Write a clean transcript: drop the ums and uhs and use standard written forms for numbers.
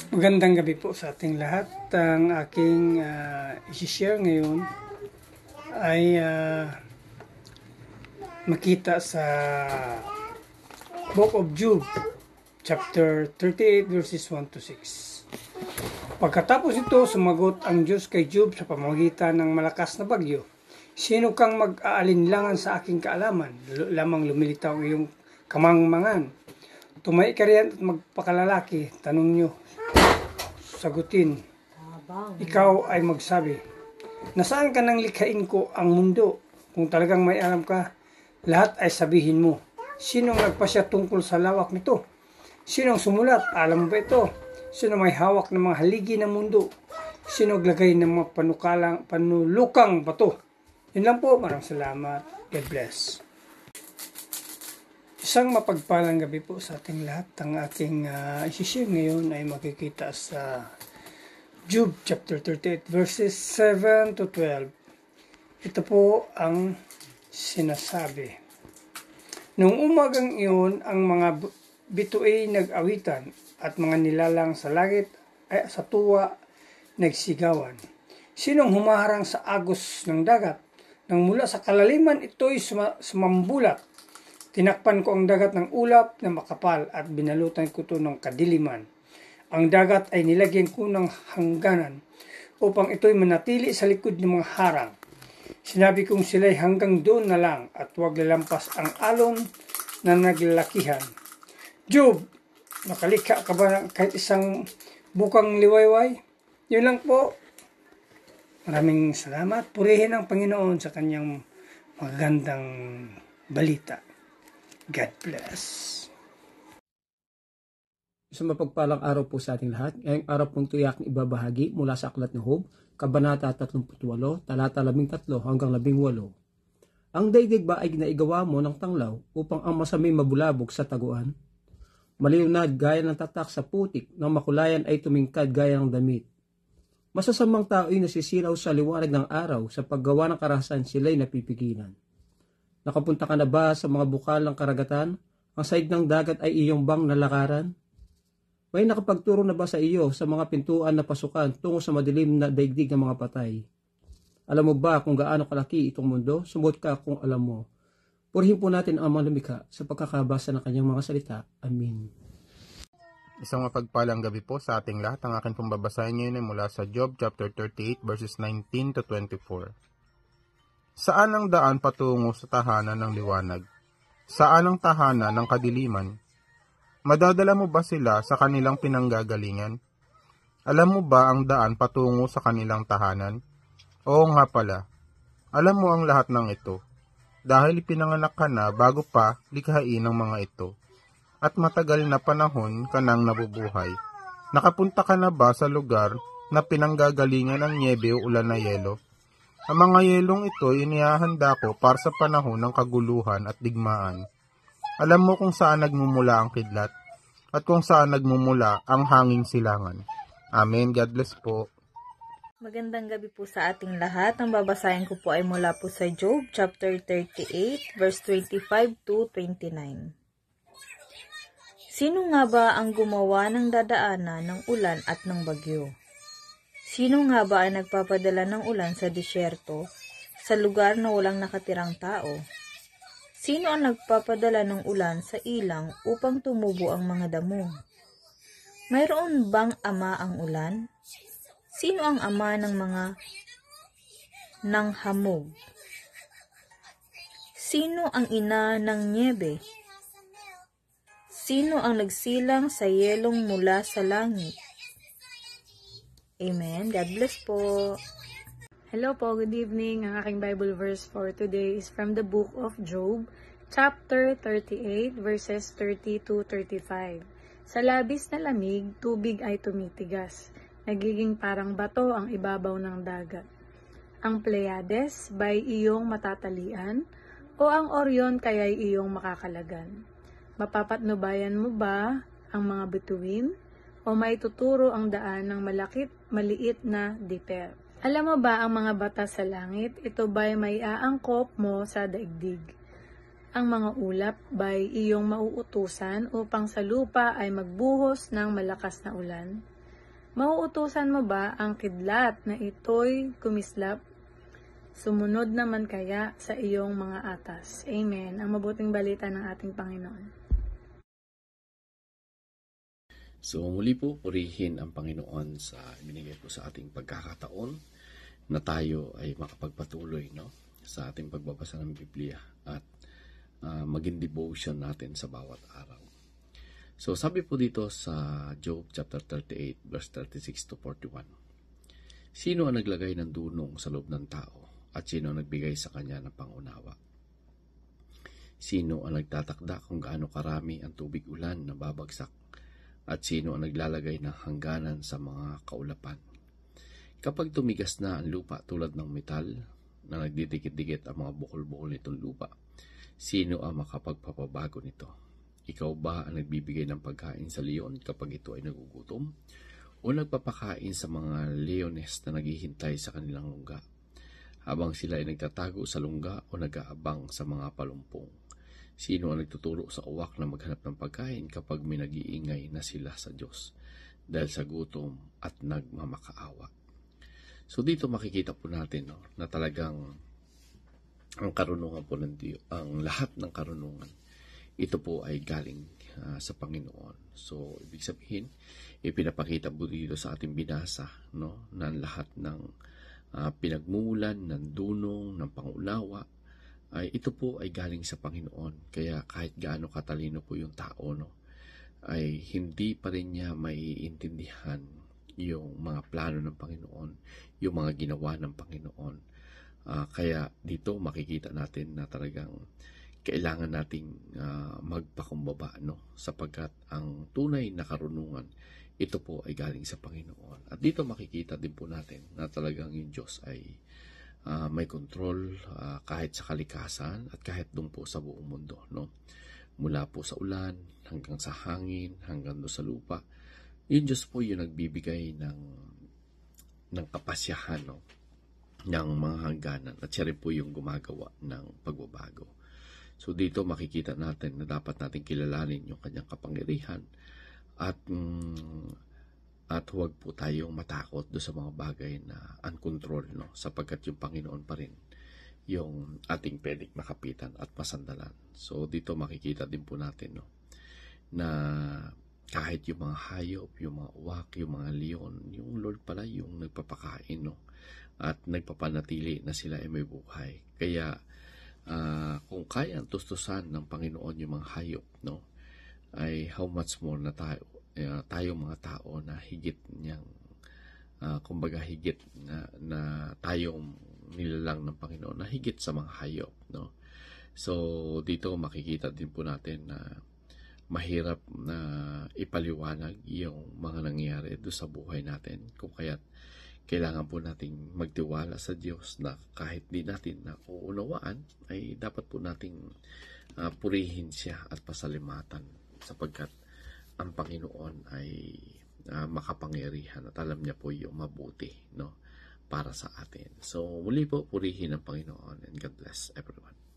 Magandang gabi po sa ating lahat. Ang aking isi-share ngayon ay makita sa Book of Job, chapter 38, verses 1 to 6. Pagkatapos ito, sumagot ang Diyos kay Job sa pamamagitan ng malakas na bagyo. Sino kang mag-aalinlangan sa aking kaalaman? Lamang lumilitaw iyong kamangmangan. Tumay ka riyan at magpakalalaki. Tanong nyo, sagutin. Ikaw ay magsabi, nasaan ka nang likhain ko ang mundo? Kung talagang may alam ka, lahat ay sabihin mo. Sinong nagpasya tungkol sa lawak nito? Sinong sumulat? Alam mo ba ito? Sino may hawak ng mga haligi ng mundo? Sino naglagay ng mga panulukang bato? Yun lang po. Maraming salamat. God bless. Isang mapagpalang gabi po sa ating lahat. Ang ating isi-share ngayon ay makikita sa Job chapter 38 verses 7 to 12. Ito po ang sinasabi. Noong umagang iyon, ang mga bituin nag-awitan at mga nilalang sa langit ay sa tuwa nagsigawan. Sinong humaharang sa agos ng dagat? Nang mula sa kalaliman ito'y sumambulat. Tinakpan ko ang dagat ng ulap na makapal at binalutan ko ito ng kadiliman. Ang dagat ay nilagyan ko ng hangganan upang ito'y manatili sa likod ng mga harang. Sinabi kong sila'y hanggang doon na lang at huwag lalampas ang alon na naglalakihan. Job, nakalikha ka ba ng kahit isang bukang liwayway? Yun lang po. Maraming salamat. Purihin ang Panginoon sa kanyang magandang balita. God bless. Isang mapagpalang araw po sa ating lahat. Ngayong araw pong tuyak na ibabahagi mula sa Aklat ni Job, Kabanata 38, talata 13 hanggang 18. Ang daigdig ba ay ginaigawa mo ng tanglaw upang ang masamay mabulabog sa taguan? Maliwanag gaya ng tatak sa putik, ng makulayan ay tumingkad gaya ng damit. Masasamang tao ay nasisilaw sa liwanag ng araw, sa paggawa ng karahasan sila'y napipigilan. Nakapunta ka na ba sa mga bukal ng karagatan? Ang saig ng dagat ay iyong bang nalakaran? May nakapagturo na ba sa iyo sa mga pintuan na pasukan tungo sa madilim na daigdig ng mga patay? Alam mo ba kung gaano kalaki itong mundo? Sumuot ka kung alam mo. Purihin po natin ang mga lumikha sa pagkakabasa ng kanyang mga salita. Amen. Isang mapagpalang gabi po sa ating lahat. Ang akin pong babasahin ngayon ay mula sa Job chapter 38 verses 19 to 24. Saan ang daan patungo sa tahanan ng liwanag? Saan ang tahanan ng kadiliman? Madadala mo ba sila sa kanilang pinanggagalingan? Alam mo ba ang daan patungo sa kanilang tahanan? Oo nga pala, alam mo ang lahat ng ito, dahil ipinanganak ka na bago pa likhain ng mga ito, at matagal na panahon ka nang nabubuhay. Nakapunta ka na ba sa lugar na pinanggagalingan ng nyebe o ulan na yelo? Ang mga yelong ito inihahanda ko para sa panahon ng kaguluhan at digmaan. Alam mo kung saan nagmumula ang kidlat at kung saan nagmumula ang hanging silangan. Amen. God bless po. Magandang gabi po sa ating lahat. Ang babasahin ko po ay mula po sa Job chapter 38 verse 25 to 29. Sino nga ba ang gumawa ng dadaanan ng ulan at ng bagyo? Sino nga ba ay nagpapadala ng ulan sa disyerto, sa lugar na walang nakatirang tao? Sino ang nagpapadala ng ulan sa ilang upang tumubo ang mga damo? Mayroon bang ama ang ulan? Sino ang ama ng mga nanghamog? Sino ang ina ng nyebe? Sino ang nagsilang sa yelong mula sa langit? Amen. God bless po. Hello po, good evening. Ang aking Bible verse for today is from the book of Job, chapter 38, verses 30 to 35. Sa labis na lamig, tubig ay tumitigas. Nagiging parang bato ang ibabaw ng dagat. Ang Pleiades ba'y iyong matatalian? O ang Orion kaya'y iyong makakalagan? Mapapatnubayan mo ba ang mga bituin? O maituturo ang daan ng maliit na dipper? Alam mo ba ang mga batas sa langit? Ito ba'y may aangkop mo sa daigdig? ang mga ulap ba'y iyong mauutusan upang sa lupa ay magbuhos ng malakas na ulan? Mauutusan mo ba ang kidlat na ito'y kumislap? Sumunod naman kaya sa iyong mga atas. Amen. Ang mabuting balita ng ating Panginoon. So muli po, purihin ang Panginoon sa binigay po sa ating pagkakataon na tayo ay makapagpatuloy sa ating pagbabasa ng Biblia at maging devotion natin sa bawat araw. So sabi po dito sa Job chapter 38 verse 36 to 41. Sino ang naglagay ng dunong sa loob ng tao at sino ang nagbigay sa kanya ng pangunawa? Sino ang nagtatakda kung gaano karami ang tubig ulan na babagsak at sino ang naglalagay ng hangganan sa mga kaulapan? Kapag tumigas na ang lupa tulad ng metal na nagdidikit-dikit ang mga bukol-bukol nitong lupa, sino ang makapagpapabago nito? Ikaw ba ang nagbibigay ng pagkain sa leon kapag ito ay nagugutom? O nagpapakain sa mga leones na naghihintay sa kanilang lungga? Habang sila ay nagtatago sa lungga o nag-aabang sa mga palumpong? Sino ang nagtuturo sa uwak na maghanap ng pagkain kapag may nag-iingay na sila sa Diyos dahil sa gutom at nagmamakaawa? So dito makikita po natin na talagang ang karunungan po ng Diyos, ang lahat ng karunungan, ito po ay galing sa Panginoon. So, ibig sabihin, ipinapakita po dito sa ating binasa na lahat ng pinagmulan, ng dunong, ng pangunawa, ay ito po ay galing sa Panginoon. Kaya kahit gaano katalino po yung tao, ay hindi pa rin niya maiintindihan yung mga plano ng Panginoon, yung mga ginawa ng Panginoon. Kaya dito makikita natin na talagang kailangan nating magpakumbaba sapagkat ang tunay na karunungan ito po ay galing sa Panginoon. At dito makikita din po natin na talagang yung Diyos ay may control kahit sa kalikasan at kahit doon po sa buong mundo. Mula po sa ulan hanggang sa hangin hanggang doon sa lupa, yung Diyos po yung nagbibigay ng kapasyahan ng mga hangganan at siya rin po yung gumagawa ng pagbabago. So dito makikita natin na dapat natin kilalanin yung kanyang kapangyarihan at huwag po tayong matakot do sa mga bagay na uncontrol sapagkat yung Panginoon pa rin yung ating pwedeng makapitan at masandalan. So dito makikita din po natin na kahit yung mga hayop, yung mga uwak, yung mga leon, yung Lord pala yung nagpapakain at nagpapanatili na sila ay may buhay. Kaya kung kaya ang tustusan ng Panginoon yung mga hayop, ay how much more na tayo mga tao na higit niyang, kumbaga higit na tayong nilalang ng Panginoon na higit sa mga hayop. So dito makikita din po natin na mahirap na ipaliwanag yung mga nangyayari doon sa buhay natin. Kung kaya't kailangan po nating magtiwala sa Diyos na kahit di natin nauunawaan, ay dapat po nating purihin siya at pasalimatan sapagkat ang Panginoon ay makapangyarihan at alam niya po yung mabuti para sa atin. So muli po, purihin ang Panginoon and God bless everyone.